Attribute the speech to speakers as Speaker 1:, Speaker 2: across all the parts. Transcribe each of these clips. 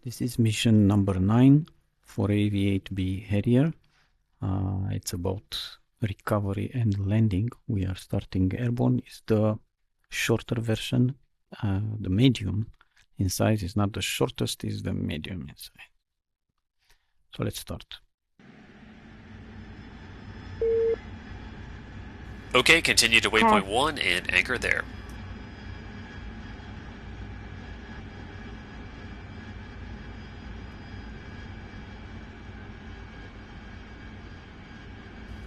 Speaker 1: This is mission number 9 for AV8B Harrier. It's about recovery and landing. We are starting airborne. It's the shorter version. The medium in size is not the shortest, it's the medium in size. So let's start.
Speaker 2: Okay, continue to waypoint 1 and anchor there.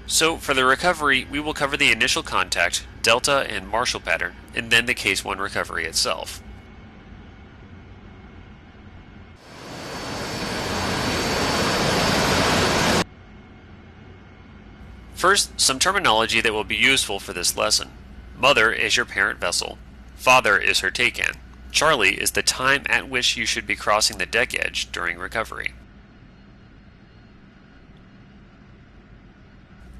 Speaker 2: So for the recovery, we will cover the initial contact, delta, and Marshall pattern, and then the case 1 recovery itself. First, some terminology that will be useful for this lesson. Mother is your parent vessel. Father is her take-in. Charlie is the time at which you should be crossing the deck edge during recovery.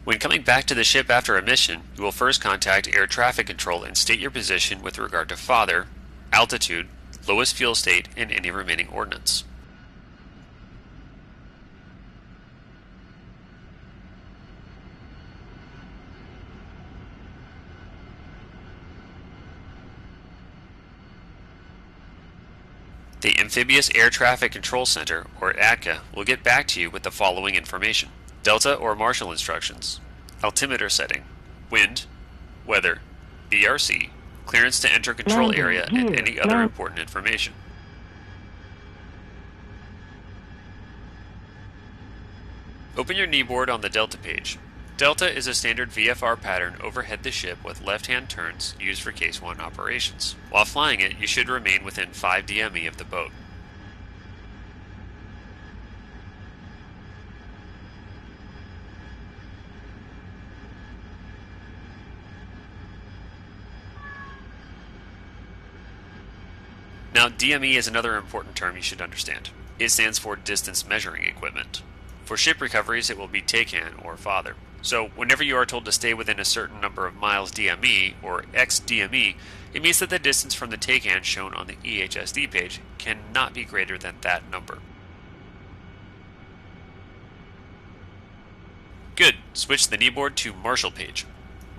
Speaker 2: When coming back to the ship after a mission, you will first contact air traffic control and state your position with regard to father, altitude, lowest fuel state, and any remaining ordnance. The Amphibious Air Traffic Control Center, or ATCA, will get back to you with the following information: Delta or Marshall instructions, altimeter setting, wind, weather, BRC, clearance to enter control area, and any other important information. Open your kneeboard on the Delta page. Delta is a standard VFR pattern overhead the ship with left-hand turns used for Case 1 operations. While flying it, you should remain within 5 DME of the boat. Now, DME is another important term you should understand. It stands for Distance Measuring Equipment. For ship recoveries, it will be take-in or father. So whenever you are told to stay within a certain number of miles DME or XDME, it means that the distance from the take-in shown on the EHSD page cannot be greater than that number. Good. Switch the kneeboard to Marshall page.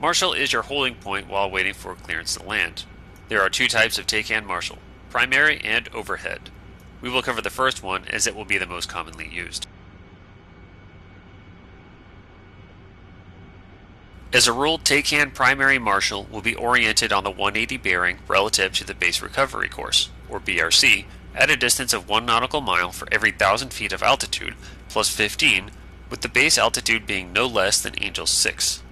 Speaker 2: Marshall is your holding point while waiting for clearance to land. There are 2 types of take-in Marshall: primary and overhead. We will cover the first one as it will be the most commonly used. As a rule, take-in primary Marshall will be oriented on the 180 bearing relative to the base recovery course, or BRC, at a distance of 1 nautical mile for every 1,000 feet of altitude, plus 15, with the base altitude being no less than Angel 6.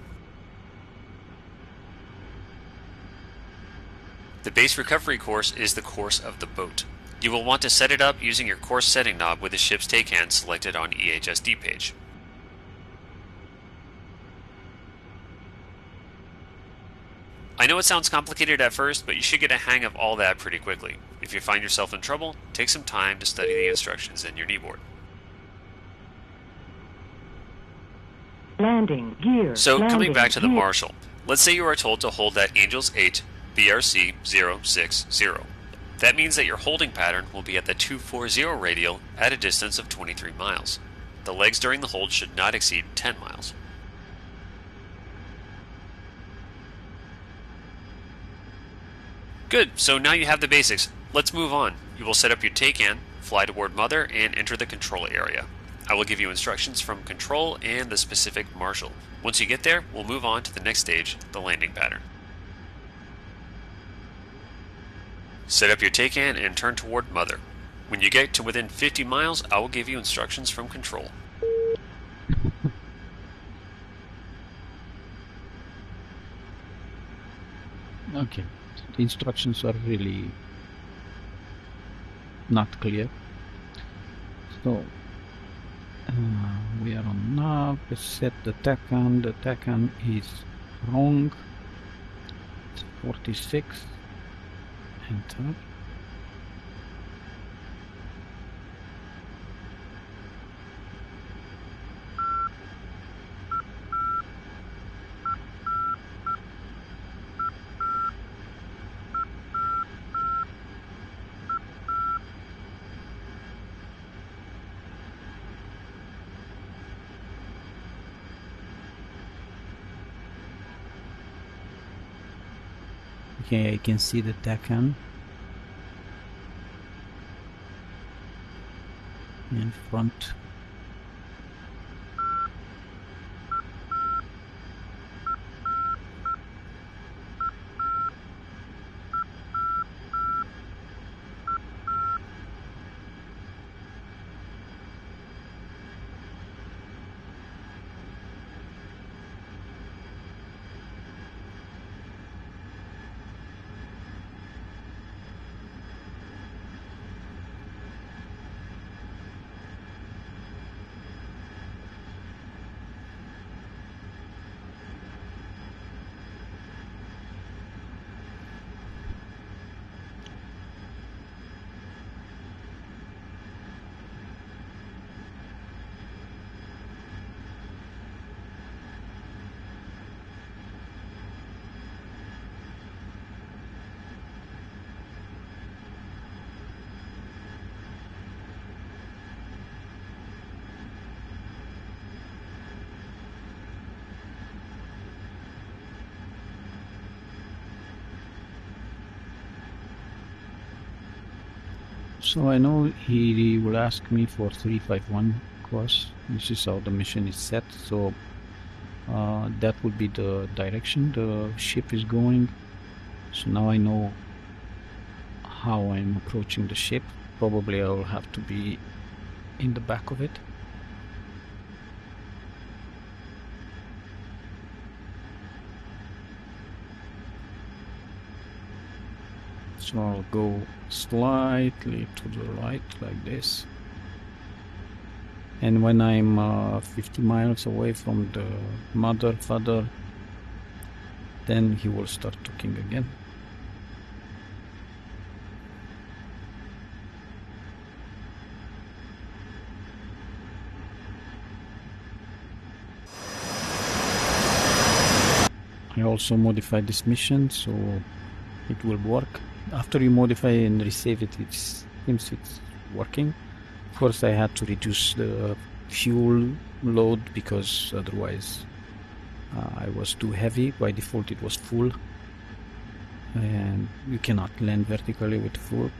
Speaker 2: The base recovery course is the course of the boat. You will want to set it up using your course setting knob with the ship's take-in selected on EHSD page. I know it sounds complicated at first, but you should get a hang of all that pretty quickly. If you find yourself in trouble, take some time to study the instructions in your kneeboard.
Speaker 3: Landing gear.
Speaker 2: So, coming back to the Marshall, let's say you are told to hold at Angels 8, BRC 060. That means that your holding pattern will be at the 240 radial at a distance of 23 miles. The legs during the hold should not exceed 10 miles. Good, so now you have the basics. Let's move on. You will set up your take-in, fly toward Mother, and enter the control area. I will give you instructions from control and the specific Marshall. Once you get there, we'll move on to the next stage, the landing pattern. Set up your take-in and turn toward Mother. When you get to within 50 miles, I will give you instructions from control.
Speaker 1: Okay. The instructions are really not clear. So we are on nav. Let's set the TACAN. The TACAN is wrong. It's 46. Enter. Here I can see the TACAN in front. So I know he will ask me for 351 course. This is how the mission is set. So that would be the direction the ship is going. So now I know how I'm approaching the ship. Probably I will have to be in the back of it. So I'll go slightly to the right like this. And when I'm 50 miles away from the father, then he will start talking again. I also modified this mission so it will work. After you modify and resave it, it seems it's working. Of course, I had to reduce the fuel load because otherwise I was too heavy. By default, it was full, and you cannot land vertically with full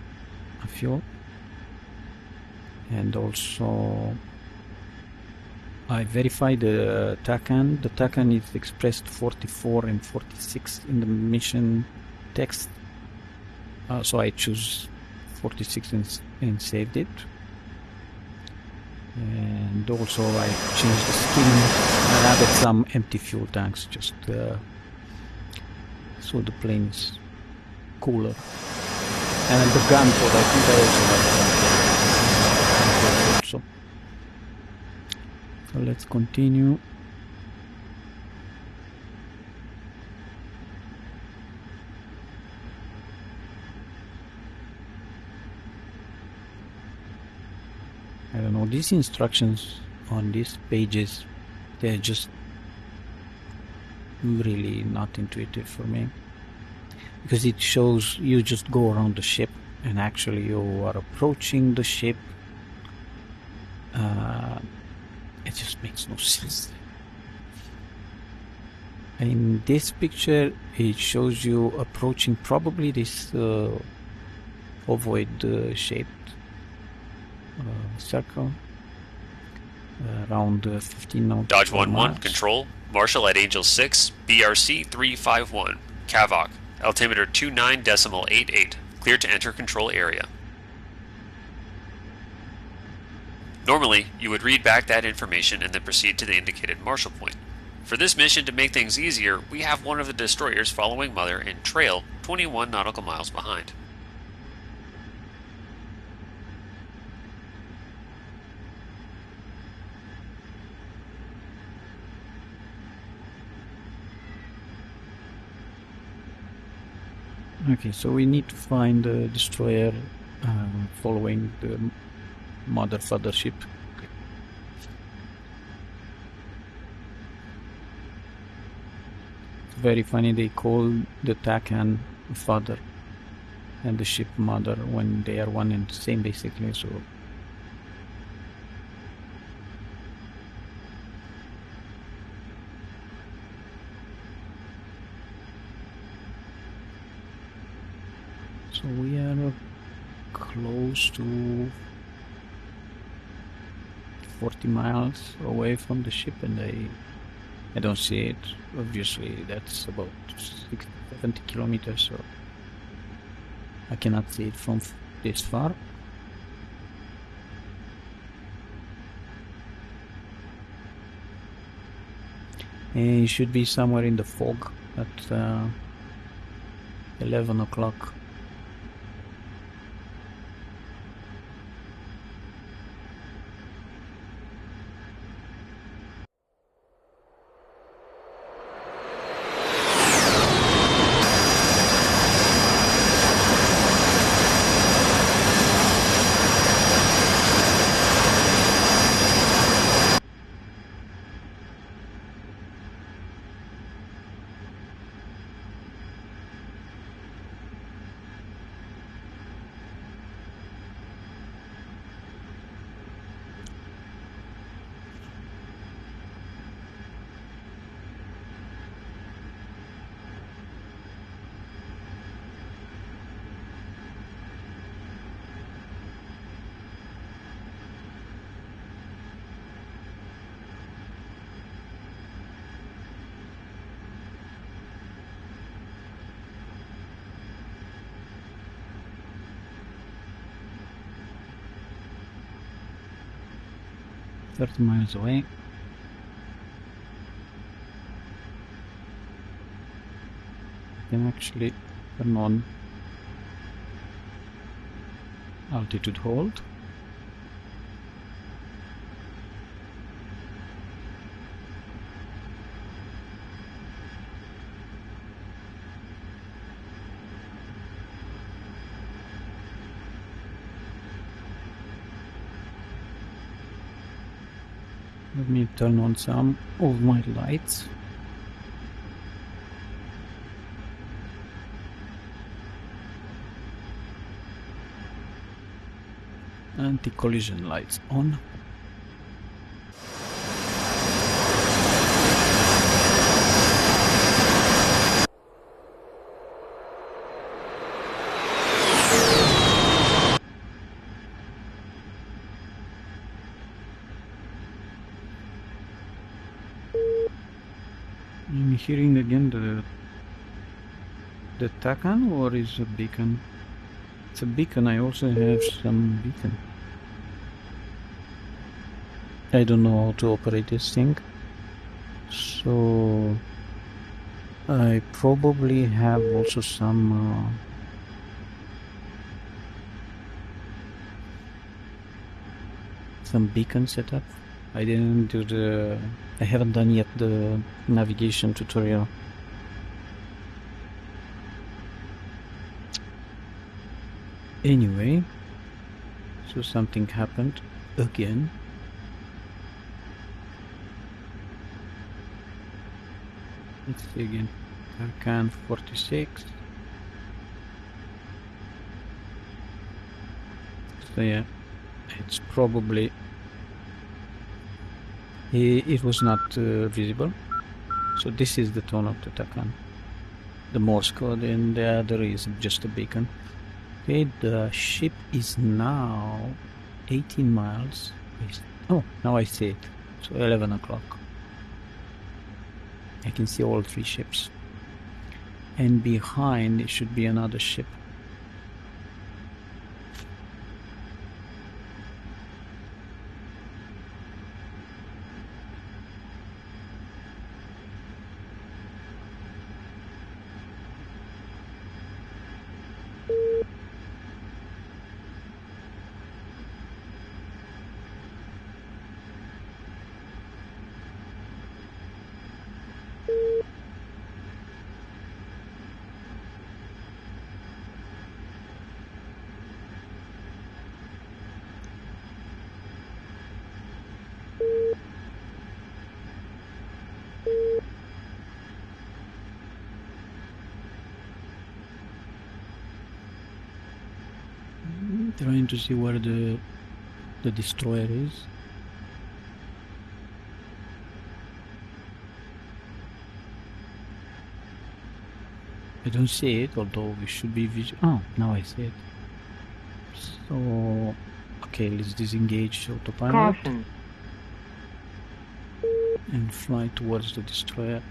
Speaker 1: fuel. And also, I verified the TACAN. The TACAN is expressed 44 and 46 in the mission text. So I choose 46 and saved it. And also I changed the skin. I added some empty fuel tanks just so the plane is cooler. And the gun pod, I think I also have the gun pod also. So let's continue. I don't know, these instructions on these pages, they're just really not intuitive for me. Because it shows you just go around the ship and actually you are approaching the ship. It just makes no sense. In this picture, it shows you approaching probably this ovoid shaped circle around 15 knots.
Speaker 2: Dodge 1-1, control, Marshall at Angel 6, BRC 351, Cavoc, altimeter 29.88, clear to enter control area. Normally, you would read back that information and then proceed to the indicated Marshall point. For this mission, to make things easier, we have one of the destroyers following Mother and trail 21 nautical miles behind.
Speaker 1: Okay, so we need to find the destroyer following the father ship. It's very funny, they call the TACAN father and the ship mother when they are one and the same basically. So We are close to 40 miles away from the ship, and I don't see it. Obviously, that's about 60, 70 kilometers, so I cannot see it from this far. And it should be somewhere in the fog at 11 o'clock. Thirty miles away. I can actually turn on altitude hold. Let me turn on some of my lights. Anti-collision lights on. I'm hearing again the TACAN, or is a beacon? It's a beacon. I also have some beacon. I don't know how to operate this thing, so I probably have also some beacon setup. I haven't done yet the navigation tutorial. Anyway, so something happened again. Let's see again. Arcan 46. So yeah, it's probably it was not visible. So this is the tone of the TACAN, the Morse code, and the other is just a beacon. Okay, the ship is now 18 miles. Oh, now I see it. So 11 o'clock. I can see all three ships. And behind it should be another ship. Trying to see where the destroyer is. I don't see it, although it should be visible. Oh, now I see it. So, okay, let's disengage autopilot
Speaker 3: Caution.
Speaker 1: and fly towards the destroyer.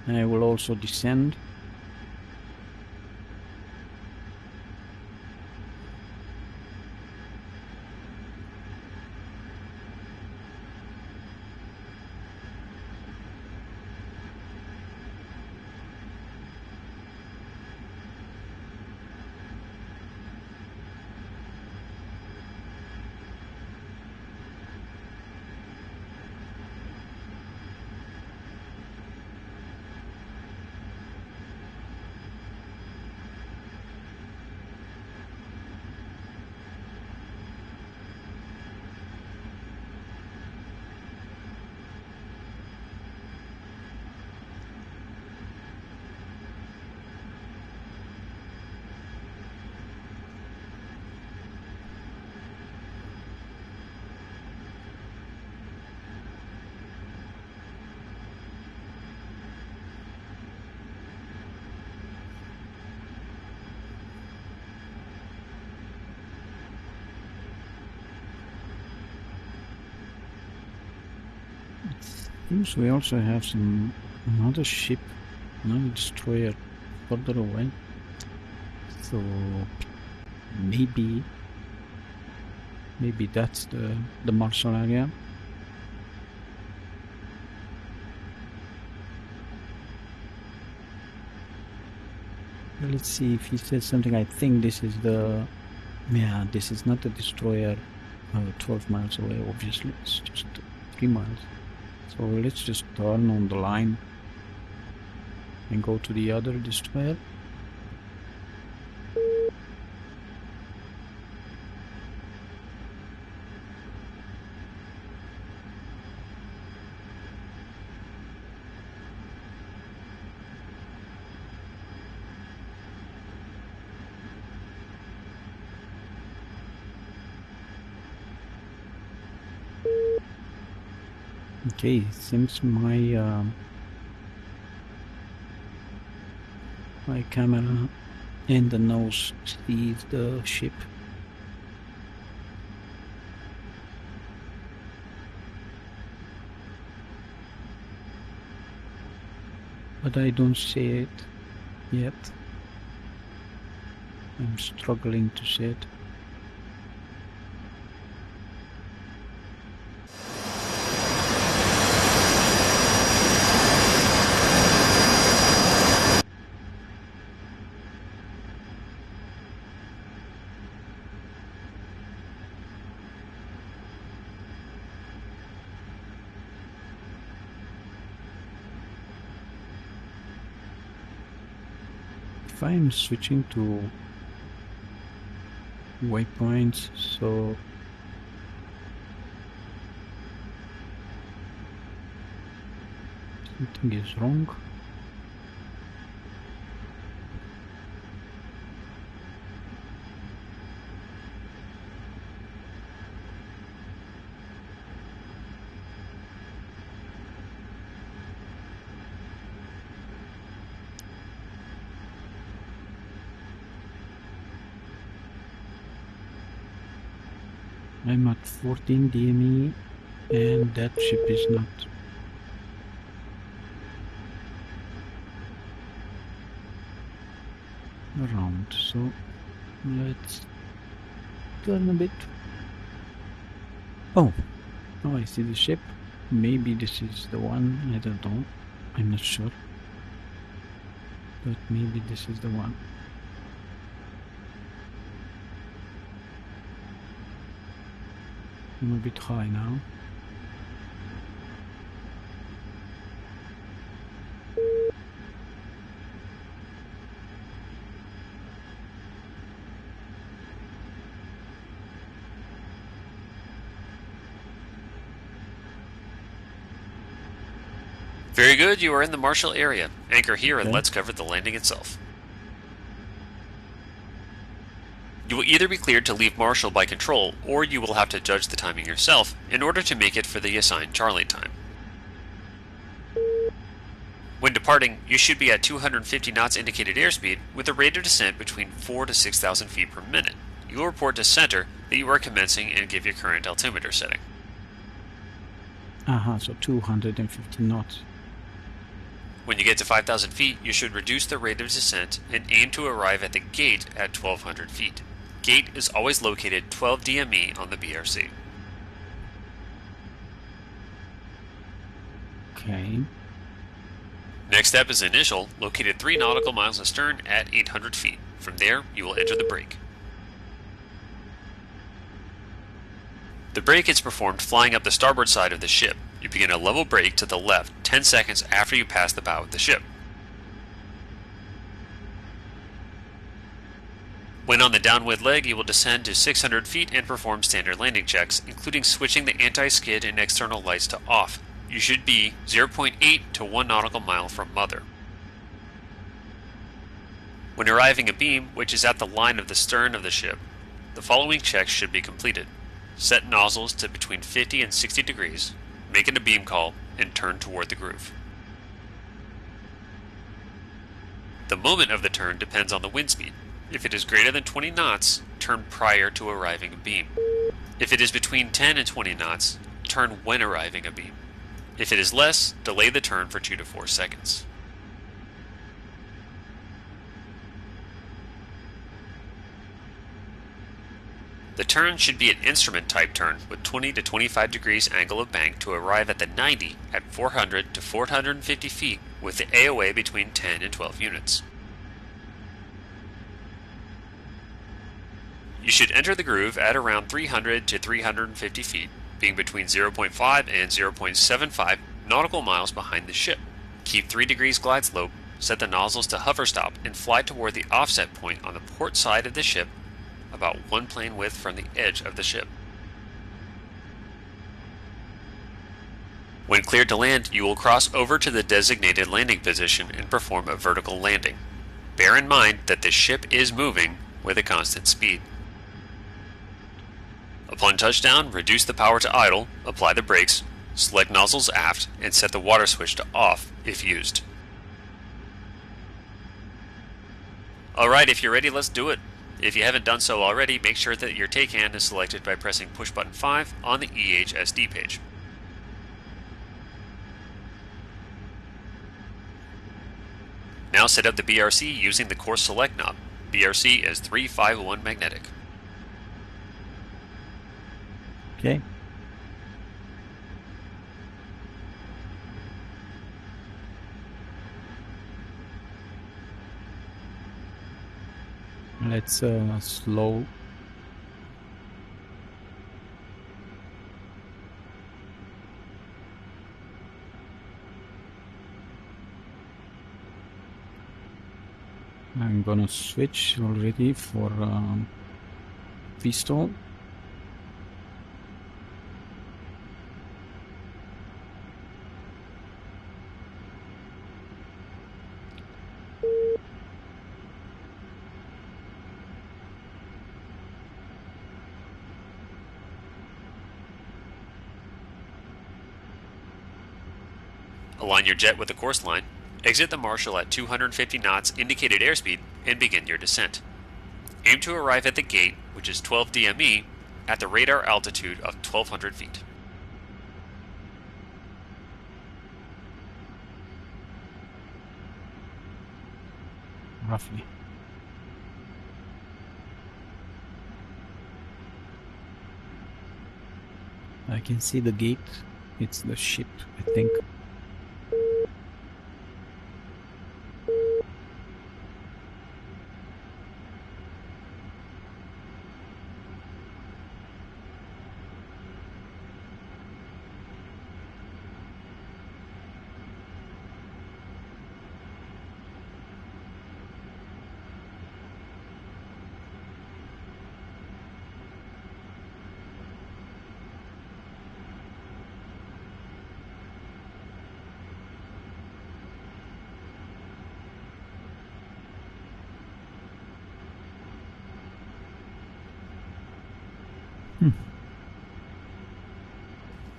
Speaker 1: And I will also descend. Seems we also have another ship, another destroyer further away. So maybe that's the Marshall area. Let's see if he says something. I think this is this is not the destroyer 12 miles away, obviously. It's just 3 miles. So let's just turn on the line and go to the other destroyer. Okay, seems my camera and the nose sees the ship. But I don't see it yet. I'm struggling to see it. If I'm switching to waypoints, so something is wrong. I'm at 14 DME and that ship is not. Around, so let's turn a bit. Oh, I see the ship. Maybe this is the one, I don't know, I'm not sure, but maybe this is the one. I'm a bit high now.
Speaker 2: Very good, you are in the Marshall area. Anchor here and
Speaker 1: Okay.
Speaker 2: let's cover the landing itself. You will either be cleared to leave Marshall by control, or you will have to judge the timing yourself in order to make it for the assigned Charlie time. When departing, you should be at 250 knots indicated airspeed with a rate of descent between 4 to 6,000 feet per minute. You will report to center that you are commencing and give your current altimeter setting.
Speaker 1: So 250 knots.
Speaker 2: When you get to 5,000 feet, you should reduce the rate of descent and aim to arrive at the gate at 1,200 feet. Gate is always located 12 DME on the BRC.
Speaker 1: Okay.
Speaker 2: Next step is initial, located 3 nautical miles astern at 800 feet. From there, you will enter the brake. The brake is performed flying up the starboard side of the ship. You begin a level brake to the left 10 seconds after you pass the bow of the ship. When on the downwind leg, you will descend to 600 feet and perform standard landing checks, including switching the anti-skid and external lights to off. You should be 0.8 to 1 nautical mile from mother. When arriving abeam, which is at the line of the stern of the ship, the following checks should be completed. Set nozzles to between 50 and 60 degrees, make an abeam call, and turn toward the groove. The moment of the turn depends on the wind speed. If it is greater than 20 knots, turn prior to arriving abeam. If it is between 10 and 20 knots, turn when arriving abeam. If it is less, delay the turn for 2 to 4 seconds. The turn should be an instrument type turn with 20 to 25 degrees angle of bank to arrive at the 90 at 400 to 450 feet with the AOA between 10 and 12 units. You should enter the groove at around 300 to 350 feet, being between 0.5 and 0.75 nautical miles behind the ship. Keep 3 degrees glide slope, set the nozzles to hover stop, and fly toward the offset point on the port side of the ship, about 1 plane width from the edge of the ship. When cleared to land, you will cross over to the designated landing position and perform a vertical landing. Bear in mind that the ship is moving with a constant speed. Upon touchdown, reduce the power to idle, apply the brakes, select nozzles aft, and set the water switch to off if used. Alright, if you're ready, let's do it. If you haven't done so already, make sure that your take hand is selected by pressing push button 5 on the EHSD page. Now set up the BRC using the course select knob. BRC is 351 magnetic.
Speaker 1: Okay. Let's slow. I'm gonna switch already for V-stall.
Speaker 2: Align your jet with the course line, exit the Marshal at 250 knots indicated airspeed, and begin your descent. Aim to arrive at the gate, which is 12 DME, at the radar altitude of 1,200 feet.
Speaker 1: Roughly. I can see the gate. It's the ship, I think.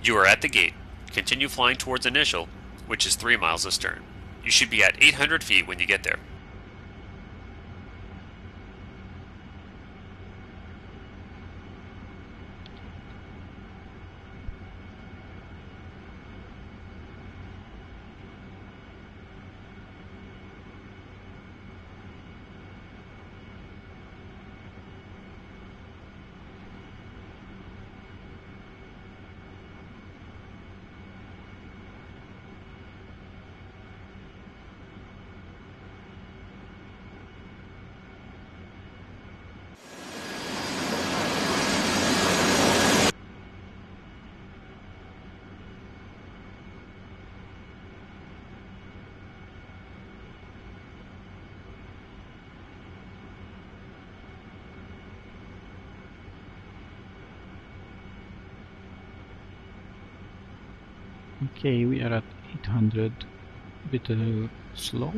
Speaker 2: You are at the gate. Continue flying towards initial, which is 3 miles astern. You should be at 800 feet when you get there.
Speaker 1: Okay, we are at 800, bit slow.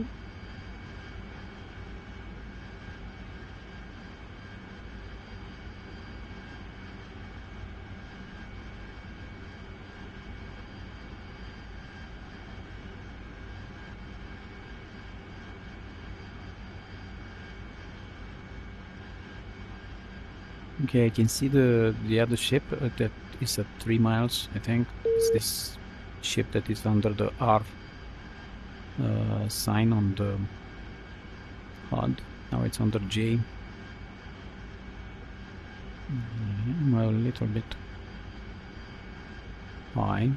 Speaker 1: Okay, I can see the other ship that is at 3 miles, I think. It's this ship that is under the R sign on the HUD. Now it's under J. Well, a little bit high.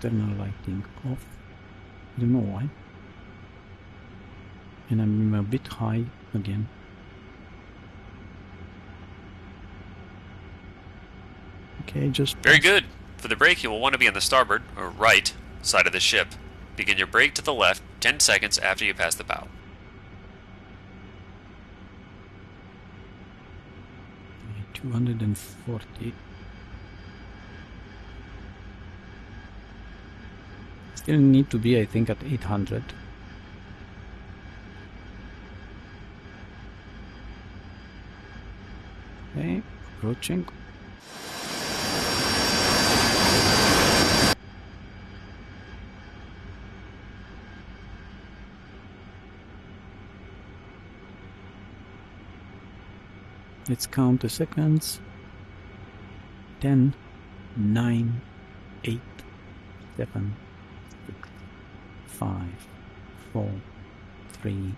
Speaker 1: External lighting off. I don't know why. And I'm a bit high again. Okay, just
Speaker 2: Very good. For the brake, you will want to be on the starboard, or right, side of the ship. Begin your brake to the left 10 seconds after you pass the bow.
Speaker 1: Okay, 240. Still need to be, I think, at 800. Okay, approaching. Let's count the seconds. 10, 9, 8, 7, 6, 5, 4, 3,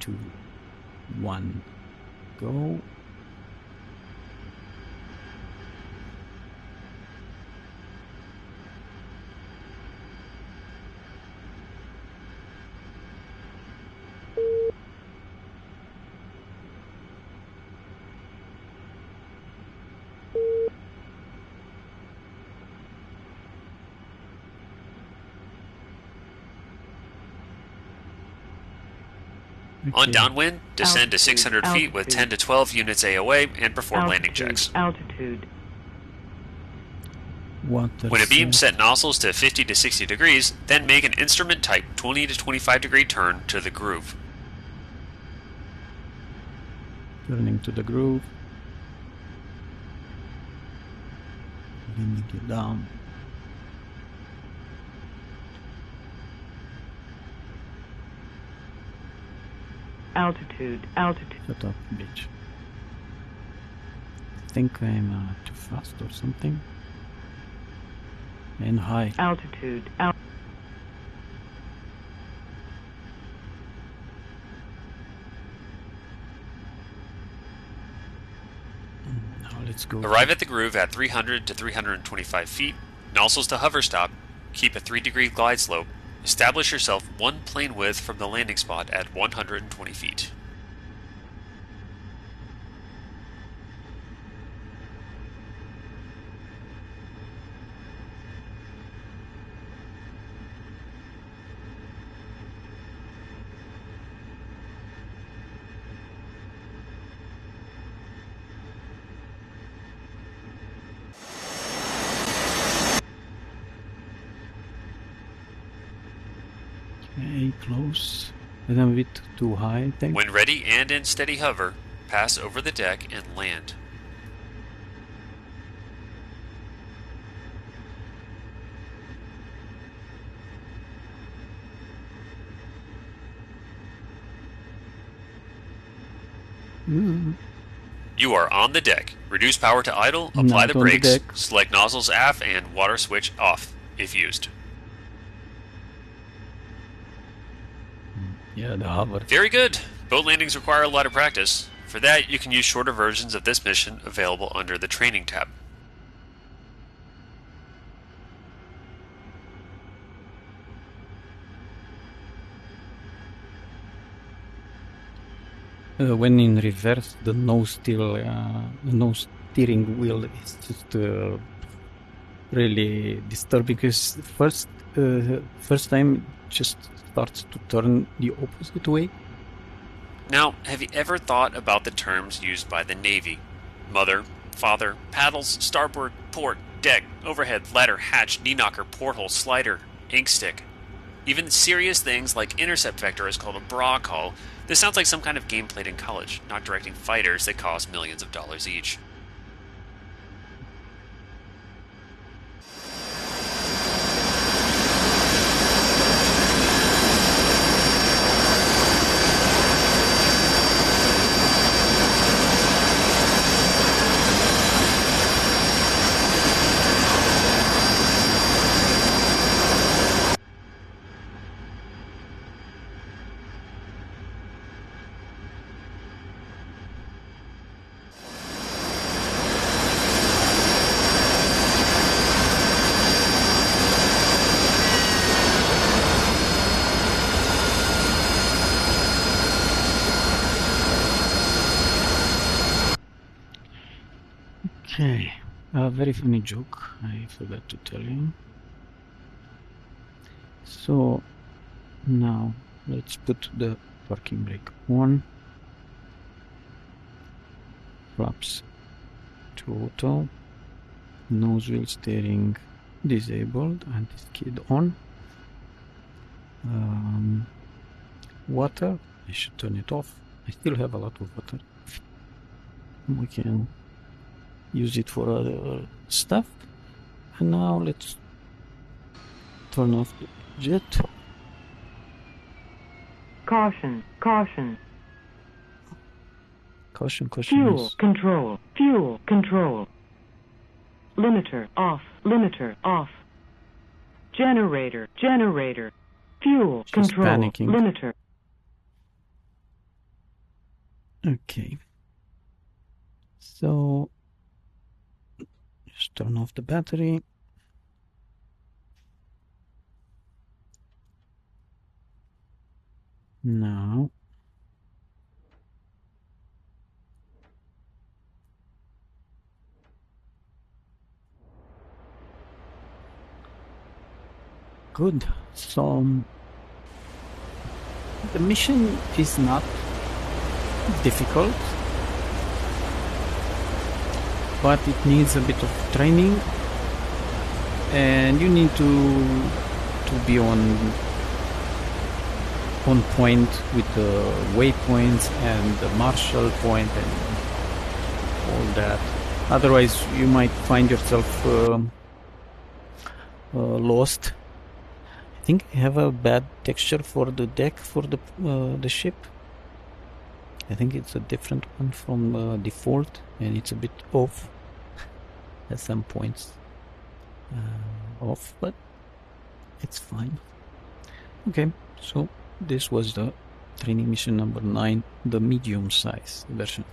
Speaker 1: 2, 1, go.
Speaker 2: On downwind, descend to 600 feet with 10 to 12 units AOA and perform landing checks.
Speaker 3: Altitude.
Speaker 2: When a beam set nozzles to 50 to 60 degrees, then make an instrument type 20 to 25 degree turn to the groove.
Speaker 1: Turning to the groove. Bending it down.
Speaker 3: Altitude.
Speaker 1: Shut up, bitch. I think I'm too fast or something. And high.
Speaker 3: Altitude.
Speaker 1: Now let's go.
Speaker 2: Arrive at the groove at 300 to 325 feet, nozzles to hover stop, keep a 3-degree glide slope, establish yourself one plane width from the landing spot at 120 feet.
Speaker 1: Okay, close. And a bit too high, I think.
Speaker 2: When ready and in steady hover, pass over the deck and land. You are on the deck. Reduce power to idle, apply
Speaker 1: Not
Speaker 2: the
Speaker 1: on the
Speaker 2: brakes,
Speaker 1: deck.
Speaker 2: select nozzles aft, and water switch off, if used.
Speaker 1: Yeah, the hover.
Speaker 2: Very good. Boat landings require a lot of practice. For that, you can use shorter versions of this mission available under the Training tab.
Speaker 1: When in reverse, the nose steering wheel is just really disturbing, because first time it just starts to turn the opposite way.
Speaker 2: Now, have you ever thought about the terms used by the Navy? Mother, father, paddles, starboard, port, deck, overhead, ladder, hatch, knee knocker, porthole, slider, ink stick. Even serious things like intercept vector is called a bra call. This sounds like some kind of game played in college, not directing fighters that cost millions of dollars each.
Speaker 1: Okay, a very funny joke, I forgot to tell you. So now let's put the parking brake on, flaps to auto, nose wheel steering disabled, anti-skid on, water, I should turn it off. I still have a lot of water. We can use it for other stuff. And now let's turn off the jet.
Speaker 3: Caution, caution.
Speaker 1: Caution.
Speaker 3: Fuel control, fuel control. Limiter off, limiter off. Generator, fuel
Speaker 1: She's
Speaker 3: control,
Speaker 1: panicking.
Speaker 3: limiter.
Speaker 1: Okay. So just turn off the battery. Now good. So the mission is not difficult, but it needs a bit of training, and you need to be on point with the waypoints and the marshal point and all that. Otherwise you might find yourself lost. I think I have a bad texture for the deck for the ship. I think it's a different one from default, and it's a bit off at some points. Off, but it's fine. Okay, so this was the training mission number 9, the medium size version.